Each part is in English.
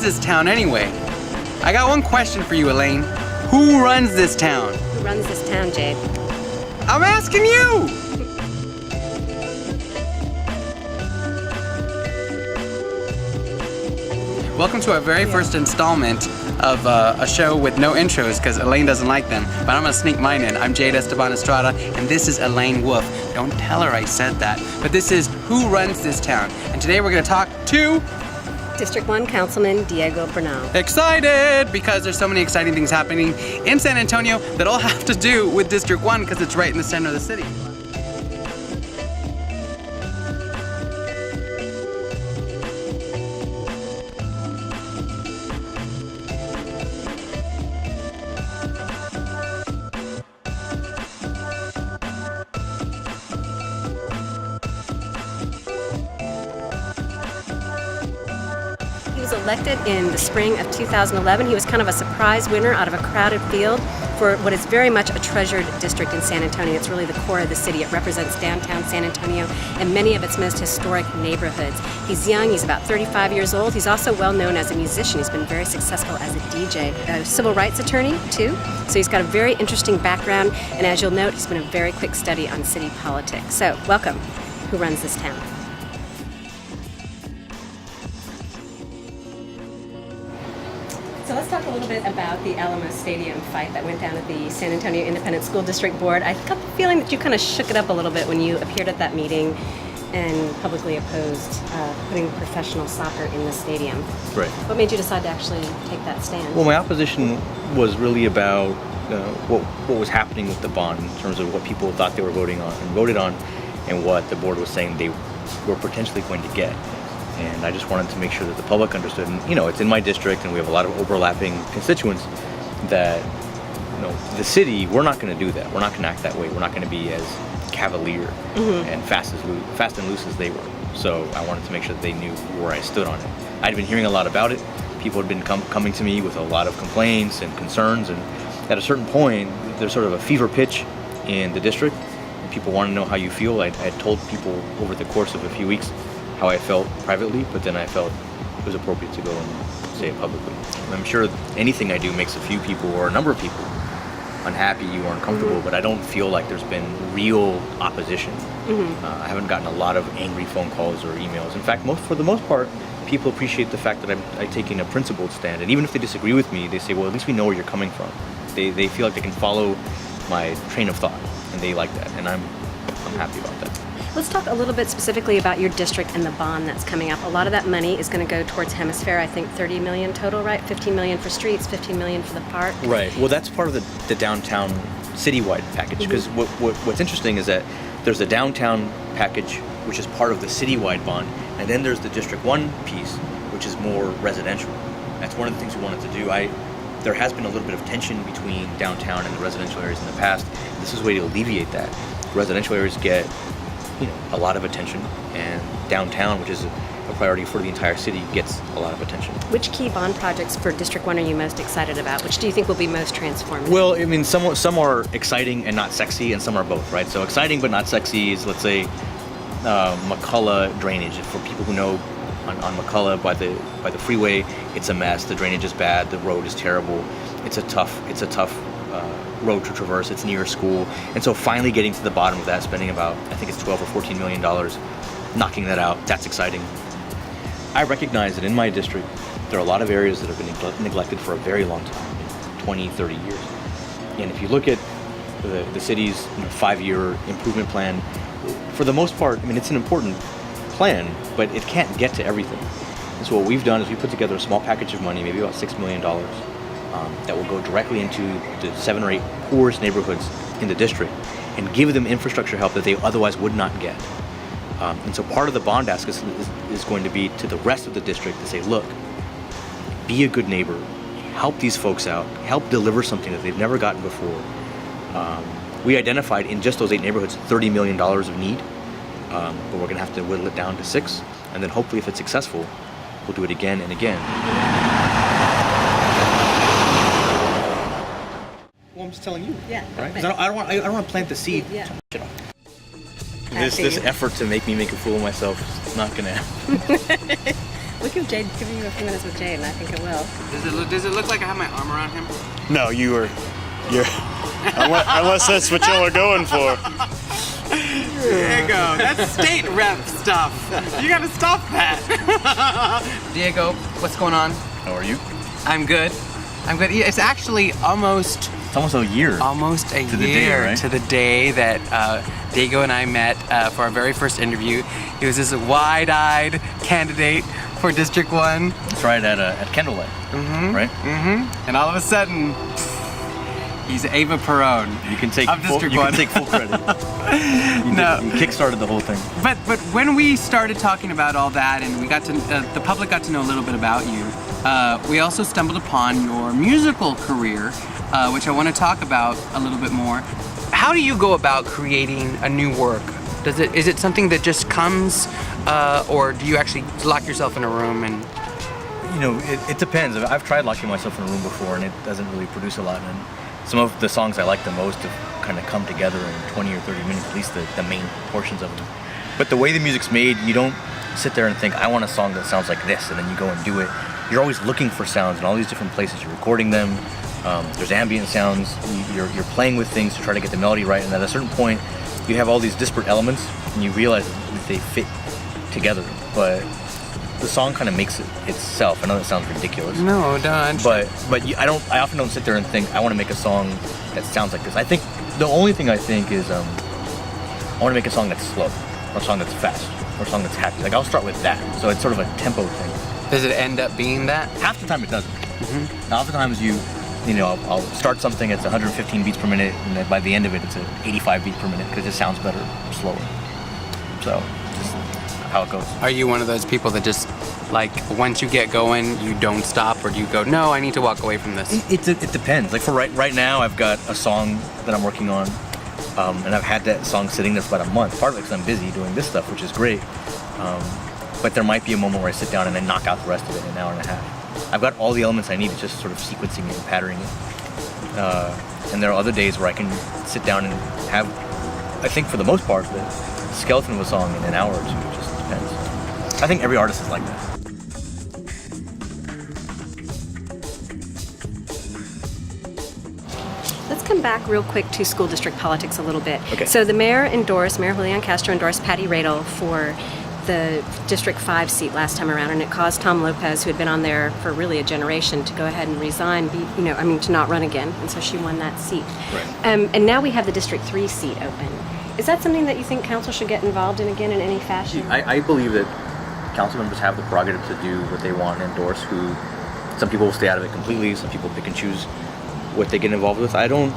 this town anyway? I got one question for you, Elaine. Who runs this town? Who runs this town, Jade? I'm asking you! Welcome to our very first installment of a show with no intros because Elaine doesn't like them, but I'm gonna sneak mine in. I'm Jade, Esteban, Estrada, and this is Elaine Wolff. Don't tell her I said that, but this is Who Runs This Town? And today we're gonna talk to District 1 Councilman Diego Bernal. Excited! Because there's so many exciting things happening in San Antonio that all have to do with District 1 because it's right in the center of the city. He was elected in the spring of 2011. He was kind of a surprise winner out of a crowded field for what is very much a treasured district in San Antonio. It's really the core of the city. It represents downtown San Antonio and many of its most historic neighborhoods. He's young, he's about 35 years old. He's also well known as a musician. He's been very successful as a DJ, a civil rights attorney too. So he's got a very interesting background, and as you'll note, he's been a very quick study on city politics. So welcome, Who Runs This Town? So let's talk a little bit about the Alamo Stadium fight that went down at the San Antonio Independent School District Board. I got the feeling that you kind of shook it up a little bit when you appeared at that meeting and publicly opposed putting professional soccer in the stadium. Right. What made you decide to actually take that stand? Well, my opposition was really about what was happening with the bond in terms of what people thought they were voting on and voted on, and what the board was saying they were potentially going to get. And I just wanted to make sure that the public understood, and it's in my district and we have a lot of overlapping constituents, that the city, we're not going to do that. We're not going to act that way. We're not going to be as cavalier and fast and loose as they were. So I wanted to make sure that they knew where I stood on it. I'd been hearing a lot about it. People had been coming to me with a lot of complaints and concerns, and at a certain point there's sort of a fever pitch in the district. People want to know how you feel. I had told people over the course of a few weeks how I felt privately, but then I felt it was appropriate to go and say it publicly. And I'm sure anything I do makes a few people or a number of people unhappy or uncomfortable, but I don't feel like there's been real opposition. I haven't gotten a lot of angry phone calls or emails. In fact, for the most part, people appreciate the fact that I'm taking a principled stand. And even if they disagree with me, they say, well, at least we know where you're coming from. They feel like they can follow my train of thought, and they like that, and I'm happy about that. Let's talk a little bit specifically about your district and the bond that's coming up. A lot of that money is going to go towards HemisFair. I think 30 million total, right? 15 million for streets, 15 million for the park. Right. Well, that's part of the downtown citywide package, because what's interesting is that there's the downtown package, which is part of the citywide bond, and then there's the District 1 piece, which is more residential. That's one of the things we wanted to do. There has been a little bit of tension between downtown and the residential areas in the past. This is a way to alleviate that. Residential areas get a lot of attention, and downtown, which is a priority for the entire city, gets a lot of attention. Which key bond projects for District 1 are you most excited about? Which do you think will be most transformative? Well, I mean, some are exciting and not sexy, and some are both, right? So exciting but not sexy is, let's say, McCullough drainage. For people who know, on McCullough by the freeway, it's a mess. The drainage is bad. The road is terrible. It's a tough road to traverse. It's near school, and so finally getting to the bottom of that, spending about, I think it's $12 or $14 million, knocking that out, that's exciting. I recognize that in my district there are a lot of areas that have been neglected for a very long time, 20, 30 years. And if you look at the city's 5-year improvement plan, for the most part, I mean, it's an important plan, but it can't get to everything. And so what we've done is we put together a small package of money, maybe about $6 million, that will go directly into the 7 or 8 poorest neighborhoods in the district and give them infrastructure help that they otherwise would not get. And so part of the bond ask is going to be to the rest of the district to say, look, be a good neighbor, help these folks out, help deliver something that they've never gotten before. We identified in just those 8 neighborhoods $30 million of need, but we're going to have to whittle it down to 6, and then hopefully if it's successful, we'll do it again and again. Well, I'm just telling you. Yeah. Right? Because I don't want to plant the seed. Yeah. This effort to make me make a fool of myself is not going to happen. We'll give you a few minutes with Jade, and I think it will. Does it look like I have my arm around him? No, you're unless that's what y'all are going for. Diego, that's state rep stuff. You gotta stop that. Diego, what's going on? How are you? I'm good. It's actually almost A year. Almost a To the year day, right? to the day that Diego and I met for our very first interview. He was this wide-eyed candidate for District 1. That's right, at Candlelight. Right? And all of a sudden, he's Ava Perón. You can take of District 1. You can take full credit. You kickstarted the whole thing. But when we started talking about all that, and we got to the public got to know a little bit about you, we also stumbled upon your musical career, which I want to talk about a little bit more. How do you go about creating a new work? Is it something that just comes, or do you actually lock yourself in a room and? You know, it depends. I've tried locking myself in a room before, and it doesn't really produce a lot. And some of the songs I like the most have kind of come together in 20 or 30 minutes, at least the main portions of them. But the way the music's made, you don't sit there and think, I want a song that sounds like this, and then you go and do it. You're always looking for sounds in all these different places. You're recording them. There's ambient sounds. You're playing with things to try to get the melody right. And at a certain point, you have all these disparate elements, and you realize that they fit together. But the song kind of makes it itself. I know that sounds ridiculous. No, don't. But I often don't sit there and think I want to make a song that sounds like this. I think the only thing I think is I want to make a song that's slow, or a song that's fast, or a song that's happy. Like I'll start with that. So it's sort of a tempo thing. Does it end up being that? Half the time it doesn't. Oftentimes I'll start something it's 115 beats per minute, and then by the end of it it's an 85 beat per minute because it sounds better slower. So just how it goes. Are you one of those people that just, like, once you get going, you don't stop, or do you go, no, I need to walk away from this? It depends. Like for right now, I've got a song that I'm working on, and I've had that song sitting there for about a month. Part of it because I'm busy doing this stuff, which is great. But there might be a moment where I sit down and I knock out the rest of it in an hour and a half. I've got all the elements I need, it's just sort of sequencing it and patterning it. And there are other days where I can sit down and have, I think for the most part, the skeleton of a song in an hour or two. It just depends. I think every artist is like that. Let's come back real quick to school district politics a little bit. Okay. So the Mayor Julian Castro endorsed Patty Radel for the District 5 seat last time around, and it caused Tom Lopez, who had been on there for really a generation, to go ahead and resign, to not run again, and so she won that seat. Right. And now we have the District 3 seat open. Is that something that you think council should get involved in again in any fashion? I believe that council members have the prerogative to do what they want and endorse who. Some people will stay out of it completely. Some people pick and choose what they get involved with. I don't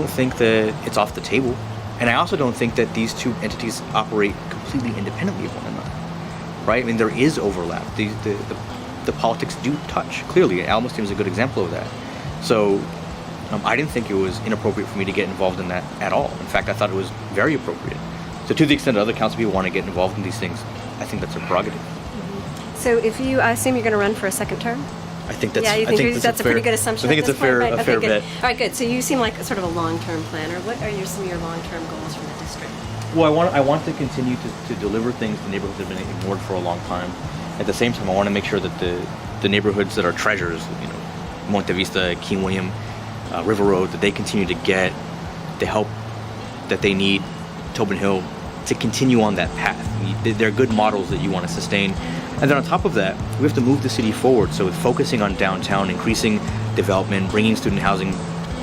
think that it's off the table, and I also don't think that these two entities operate completely independently of one another. Right? I mean, there is overlap. The politics do touch. Clearly, Alamo City is a good example of that. So I didn't think it was inappropriate for me to get involved in that at all. In fact, I thought it was very appropriate. So to the extent that other council people want to get involved in these things, I think that's a prerogative. So I assume you're going to run for a second term? I think that's. Yeah, you think that's a pretty good assumption. I think at it's this point, right? a fair good. bet. All right, good. So you seem like sort of a long-term planner. What are some of your long-term goals from the district? Well, I want to continue to deliver things to neighborhoods that have been ignored for a long time. At the same time, I want to make sure that the neighborhoods that are treasures, Monte Vista, King William, River Road, that they continue to get the help that they need, Tobin Hill, to continue on that path. They're good models that you want to sustain. And then on top of that, we have to move the city forward. So with focusing on downtown, increasing development, bringing student housing,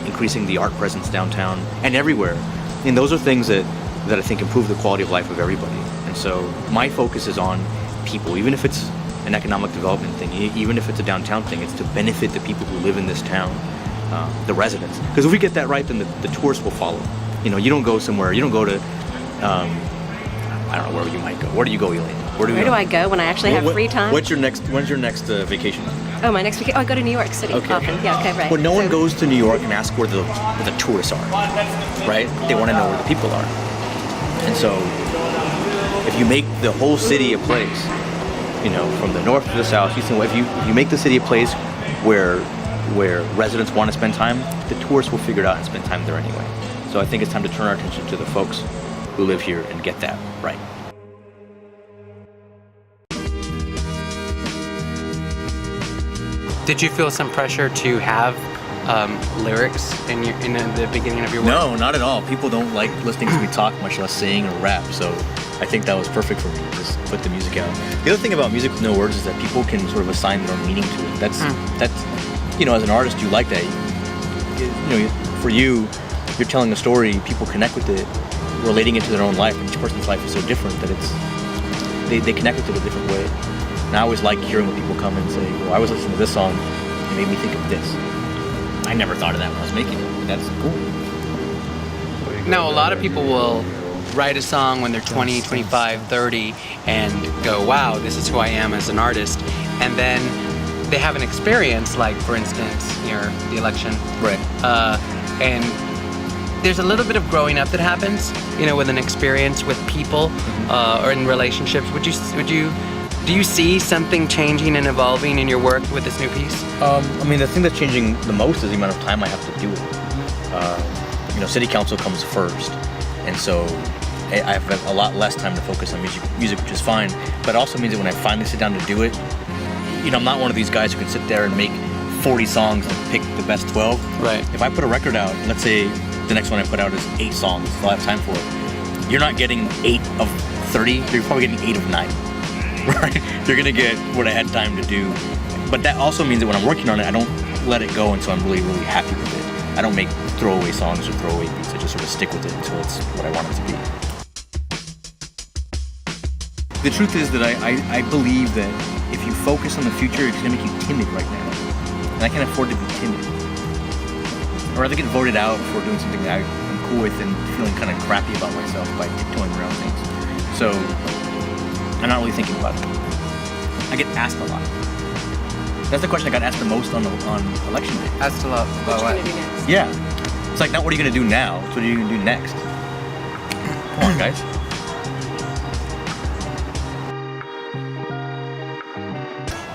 increasing the art presence downtown and everywhere. And those are things that I think improve the quality of life of everybody. And so my focus is on people, even if it's an economic development thing, even if it's a downtown thing, it's to benefit the people who live in this town, the residents. Because if we get that right, then the tourists will follow. You don't go somewhere, you don't go to, I don't know where you might go. Where do you go, Elaine? Where do I go when I actually have free time? When's your next vacation? Oh, my next vacation? Oh, I go to New York City often. Yeah, okay, right. Well, no one goes to New York and asks where the tourists are, right? They want to know where the people are. And so, if you make the whole city a place, from the north to the south, east and west, if you make the city a place where residents want to spend time, the tourists will figure it out and spend time there anyway. So I think it's time to turn our attention to the folks who live here and get that right. Did you feel some pressure to have lyrics in the beginning of your work? No, not at all. People don't like listening to me talk, much less sing or rap. So I think that was perfect for me. Just put the music out. The other thing about music with no words is that people can sort of assign their own meaning to it. That's as an artist, you like that. For you, you're telling a story. People connect with it, relating it to their own life. Each person's life is so different that they connect with it a different way. And I always like hearing when people come and say, "Well, I was listening to this song, it made me think of this." I never thought of that when I was making it. But that's cool. Now, a lot of people will write a song when they're 20, 25, 30 and go, wow, this is who I am as an artist. And then they have an experience, like, for instance, the election. Right. And there's a little bit of growing up that happens, with an experience with people or in relationships. Do you see something changing and evolving in your work with this new piece? The thing that's changing the most is the amount of time I have to do it. City council comes first, and so I have a lot less time to focus on music, which is fine. But it also means that when I finally sit down to do it, I'm not one of these guys who can sit there and make 40 songs and pick the best 12. Right. If I put a record out, let's say the next one I put out is 8 songs, I'll have time for it. You're not getting 8 of 30, you're probably getting 8 of 9. Right? You're gonna get what I had time to do. But that also means that when I'm working on it, I don't let it go until I'm really, really happy with it. I don't make throwaway songs or throwaway beats. I just sort of stick with it until it's what I want it to be. The truth is that I believe that if you focus on the future, it's gonna make you timid right now. And I can't afford to be timid. I'd rather get voted out for doing something that I'm cool with than feeling kind of crappy about myself by tiptoeing around things. So I'm not really thinking about it. I get asked a lot. That's the question I got asked the most on election day. Asked a lot about What you gonna do next? Yeah. It's like, not what are you going to do now, it's what are you going to do next. Come on, guys.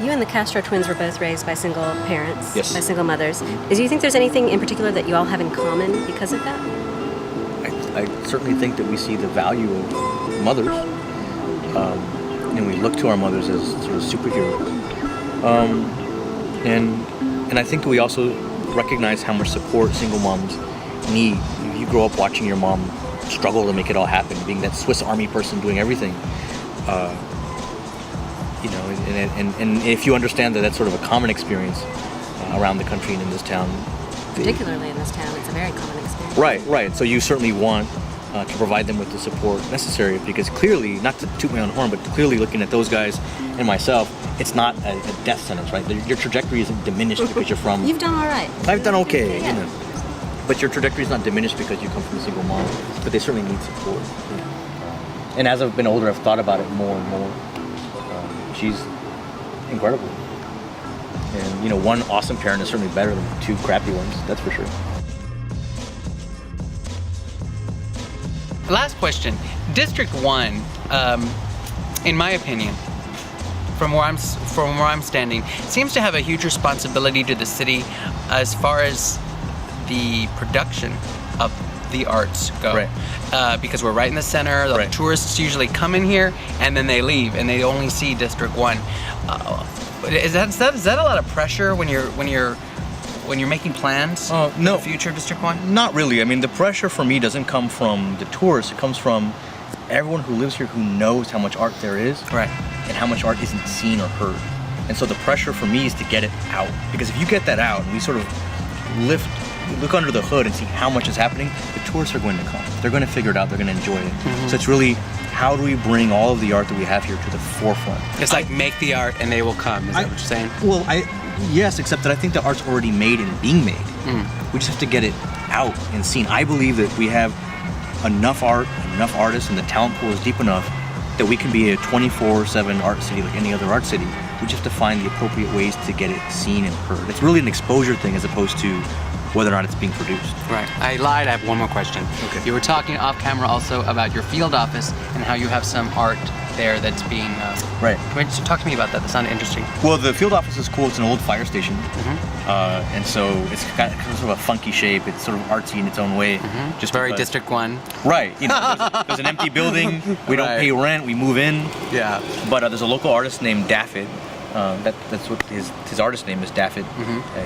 You and the Castro twins were both raised by single parents, Yes. by single mothers. Do you think there's anything in particular that you all have in common because of that? I certainly think that we see the value of mothers. And we look to our mothers as sort of superheroes. And I think that we also recognize how much support single moms need. You grow up watching your mom struggle to make it all happen, being that Swiss Army person doing everything. And if you understand that that's sort of a common experience around the country and in this town. Particularly in this town, it's a very common experience. Right. So you certainly want to provide them with the support necessary, because clearly, not to toot my own horn, but clearly looking at those guys and myself, it's not a death sentence, right? Your trajectory isn't diminished because you're from... You've done all right. I've done okay, Yeah. But your trajectory is not diminished because you come from a single mom, but they certainly need support. And as I've been older, I've thought about it more and more. She's incredible. And, one awesome parent is certainly better than 2 crappy ones, that's for sure. Last question. District 1, in my opinion, from where I'm standing, seems to have a huge responsibility to the city as far as the production of the arts go. Right. Because we're right in the center. The Right. tourists usually come in here and then they leave and they only see District 1. Is that a lot of pressure when you're making plans for no. the future of District 1? Not really. The pressure for me doesn't come from the tourists. It comes from everyone who lives here who knows how much art there is. Right. And how much art isn't seen or heard. And so the pressure for me is to get it out. Because if you get that out and we sort of look under the hood and see how much is happening, the tourists are going to come. They're going to figure it out. They're going to enjoy it. Mm-hmm. So it's really, how do we bring all of the art that we have here to the forefront? It's like make the art and they will come. Is that what you're saying? Well, yes, except that I think the art's already made and being made. We just have to get it out and seen. I believe that we have enough art, enough artists, and the talent pool is deep enough that we can be a 24/7 art city like any other art city. We just have to find the appropriate ways to get it seen and heard. It's really an exposure thing as opposed to whether or not it's being produced. Right. I lied. I have one more question. Okay. You were talking off camera also about your field office and how you have some art there that's being... Right. Talk to me about that. That sounded interesting. Well, the field office is cool. It's an old fire station. And so it's got sort of a funky shape. It's sort of artsy in its own way. Just very District 1. Right. There's an empty building. We don't Right. pay rent. We move in. Yeah. But there's a local artist named Daffod That's what his artist name is, Daphid,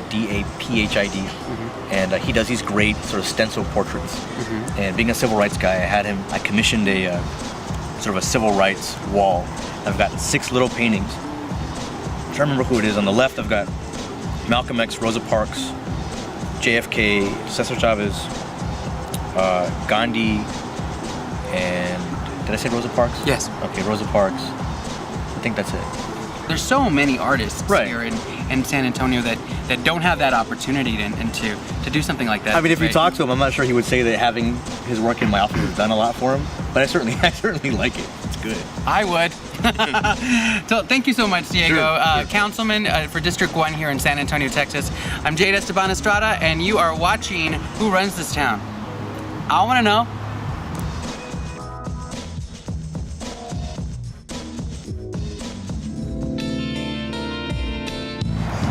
Daphid, and he does these great sort of stencil portraits. And being a civil rights guy, I commissioned a sort of a civil rights wall. I've got 6 little paintings. I'm trying to remember who it is. On the left, I've got Malcolm X, Rosa Parks, JFK, Cesar Chavez, Gandhi, and did I say Rosa Parks? Yes. Okay, Rosa Parks. I think that's it. There's so many artists Right. here in San Antonio that don't have that opportunity to do something like that. I mean, if you right? talk to him, I'm not sure he would say that having his work in my office has done a lot for him, but I certainly like it. It's good. I would. So thank you so much, Diego. Sure. Councilman for District 1 here in San Antonio, Texas. I'm Jade Esteban Estrada, and you are watching Who Runs This Town? I want to know.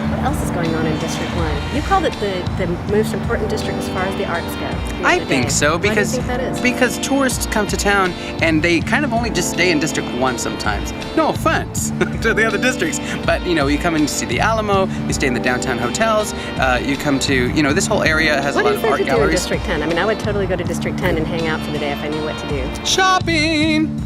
What else is going on in District 1? You called it the most important district as far as the arts go. I think so, Why do you because think that is? because tourists come to town and they kind of only just stay in District 1 sometimes. No offense to the other districts, but you come in to see the Alamo, you stay in the downtown hotels, you come to, this whole area has What a do lot you of art think to do in galleries. District 10? I mean, I would totally go to District 10 and hang out for the day if I knew what to do. Shopping!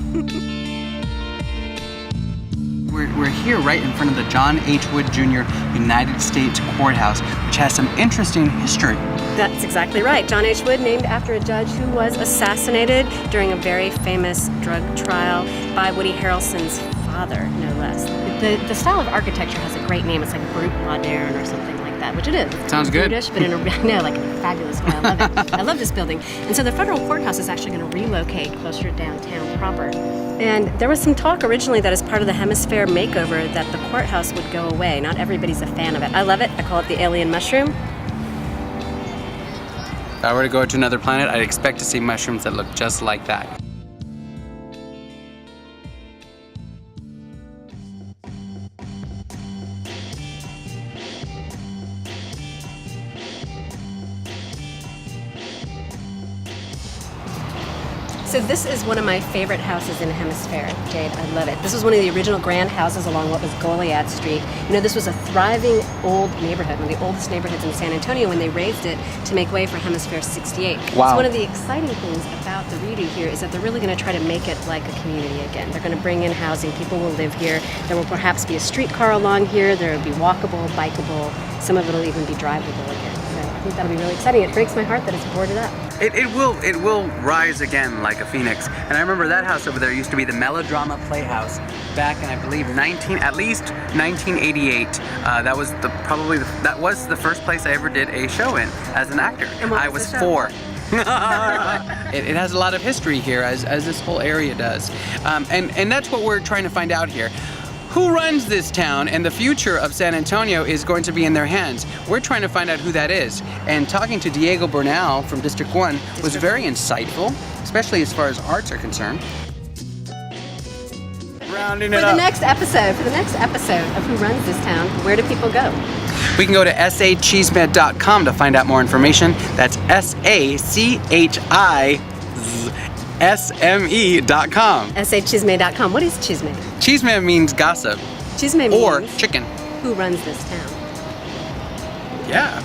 We're here right in front of the John H. Wood Jr. United States Courthouse, which has some interesting history. That's exactly right. John H. Wood, named after a judge who was assassinated during a very famous drug trial by Woody Harrelson's father, no less. The style of architecture has a great name. It's like Brut Moderne or something like that, which it is. It's Sounds good. Brutish, but in a like a fabulous way. I love it. I love this building. And so the federal courthouse is actually going to relocate closer to downtown proper. And there was some talk originally that as part of the HemisFair makeover that the courthouse would go away. Not everybody's a fan of it. I love it. I call it the alien mushroom. If I were to go to another planet, I'd expect to see mushrooms that look just like that. So this is one of my favorite houses in HemisFair, Jade. I love it. This was one of the original grand houses along what was Goliad Street. This was a thriving old neighborhood, one of the oldest neighborhoods in San Antonio when they raised it to make way for HemisFair 68. Wow. So one of the exciting things about the redo here is that they're really going to try to make it like a community again. They're going to bring in housing. People will live here. There will perhaps be a streetcar along here. There will be walkable, bikeable. Some of it will even be drivable again. So I think that'll be really exciting. It breaks my heart that it's boarded up. It will rise again like a phoenix. And I remember that house over there used to be the Melodrama Playhouse back in, I believe, at least 1988. That was the first place I ever did a show in as an actor. And what I was was the show? 4. It has a lot of history here, as this whole area does. And that's what we're trying to find out here. Who runs this town, and the future of San Antonio is going to be in their hands. We're trying to find out who that is. And talking to Diego Bernal from District 1 was very insightful, especially as far as arts are concerned. Rounding it For the up. next episode of Who Runs This Town, where do people go? We can go to sachisme.com to find out more information. That's SACHISME.com. SAChisme.com. What is chisme? Chisme means gossip Chisme means or chicken. who runs this town. Yeah.